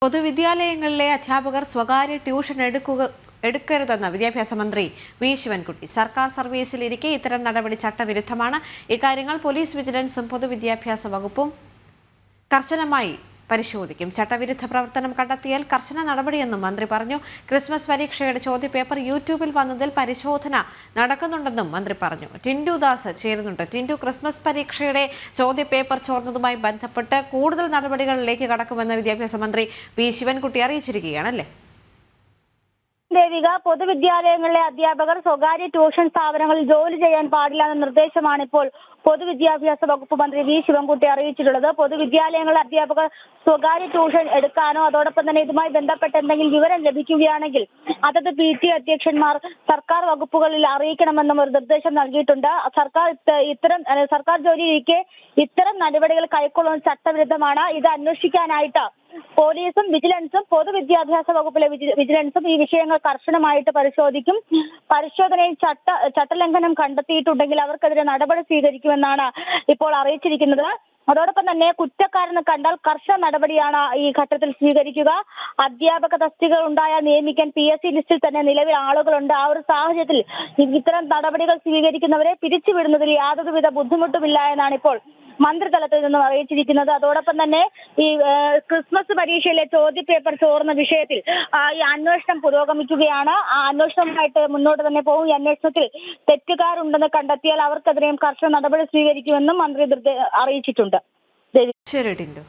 പൊതുവിദ്യാലയങ്ങളിലെ അധ്യാപകർ സ്വകാര്യ ട്യൂഷൻ എടുക്കരുതെന്ന് വിദ്യാഭ്യാസ മന്ത്രി വി ശിവൻകുട്ടി. സർക്കാർ സർവീസിലിരിക്കെ ഇത്തരം നടപടി ചട്ടവിരുദ്ധമാണ്. ഇക്കാര്യങ്ങൾ പോലീസ് വിജിലൻസും പൊതുവിദ്യാഭ്യാസ വകുപ്പും കർശനമായി പരിശോധിക്കും. ചട്ടവിരുദ്ധ പ്രവർത്തനം കണ്ടെത്തിയാൽ കർശന നടപടിയെന്നും മന്ത്രി പറഞ്ഞു. ക്രിസ്മസ് പരീക്ഷയുടെ ചോദ്യപേപ്പർ യൂട്യൂബിൽ വന്നതിൽ പരിശോധന നടക്കുന്നുണ്ടെന്നും മന്ത്രി പറഞ്ഞു. ടിൻഡു ദാസ് ചേരുന്നുണ്ട്. ടിൻഡു, ക്രിസ്മസ് പരീക്ഷയുടെ ചോദ്യപേപ്പർ ചോർന്നതുമായി ബന്ധപ്പെട്ട് കൂടുതൽ നടപടികളിലേക്ക് കടക്കുമെന്ന് വിദ്യാഭ്യാസ മന്ത്രി വി ശിവൻകുട്ടി അറിയിച്ചിരിക്കുകയാണല്ലേ? ദേവിക, പൊതുവിദ്യാലയങ്ങളിലെ അധ്യാപകർ സ്വകാര്യ ട്യൂഷൻ സ്ഥാപനങ്ങളിൽ ജോലി ചെയ്യാൻ പാടില്ല എന്ന നിർദ്ദേശമാണ് ഇപ്പോൾ പൊതുവിദ്യാഭ്യാസ വകുപ്പ് മന്ത്രി വി ശിവൻകുട്ടി അറിയിച്ചിട്ടുള്ളത്. പൊതുവിദ്യാലയങ്ങളിലെ അധ്യാപകർ സ്വകാര്യ ട്യൂഷൻ എടുക്കാനോ അതോടൊപ്പം തന്നെ ഇതുമായി ബന്ധപ്പെട്ട് എന്തെങ്കിലും വിവരം ലഭിക്കുകയാണെങ്കിൽ അതത് PT അധ്യക്ഷന്മാർ സർക്കാർ വകുപ്പുകളിൽ അറിയിക്കണമെന്നും ഒരു നിർദ്ദേശം നൽകിയിട്ടുണ്ട്. സർക്കാർ ജോലിയിലിരിക്കെ ഇത്തരം നടപടികൾ കൈക്കൊള്ളുന്നത് ചട്ടവിരുദ്ധമാണ്. ഇത് അന്വേഷിക്കാനായിട്ട് പോലീസും വിജിലൻസും പൊതുവിദ്യാഭ്യാസ വകുപ്പിലെ വിജിലൻസും ഈ വിഷയങ്ങൾ കർശനമായിട്ട് പരിശോധിക്കും. പരിശോധനയിൽ ചട്ടലംഘനം കണ്ടെത്തിയിട്ടുണ്ടെങ്കിൽ അവർക്കെതിരെ നടപടി സ്വീകരിക്കുമെന്നാണ് ഇപ്പോൾ അറിയിച്ചിരിക്കുന്നത്. അതോടൊപ്പം തന്നെ കുറ്റക്കാരെന്ന് കണ്ടാൽ കർശന നടപടിയാണ് ഈ ഘട്ടത്തിൽ സ്വീകരിക്കുക. അധ്യാപക തസ്തികകൾ ഉണ്ടായാൽ നിയമിക്കാൻ PSC ലിസ്റ്റിൽ തന്നെ നിലവിൽ ആളുകളുണ്ട്. ആ ഒരു സാഹചര്യത്തിൽ ഇത്തരം നടപടികൾ സ്വീകരിക്കുന്നവരെ പിരിച്ചുവിടുന്നതിൽ യാതൊരുവിധ ബുദ്ധിമുട്ടുമില്ല എന്നാണ് ഇപ്പോൾ മന്ത്രിതലത്തിൽ നിന്നും അറിയിച്ചിരിക്കുന്നത്. അതോടൊപ്പം തന്നെ ഈ ക്രിസ്മസ് പരീക്ഷയിലെ ചോദ്യപേപ്പർ ചോർന്ന വിഷയത്തിൽ ഈ അന്വേഷണം പുരോഗമിക്കുകയാണ്. ആ അന്വേഷണവുമായിട്ട് മുന്നോട്ട് തന്നെ പോകും. ഈ അന്വേഷണത്തിൽ തെറ്റുകാരുണ്ടെന്ന് കണ്ടെത്തിയാൽ അവർക്കെതിരെയും കർശന നടപടി സ്വീകരിക്കുമെന്നും മന്ത്രി അറിയിച്ചിട്ടുണ്ട്. ശരി ടിൻഡു.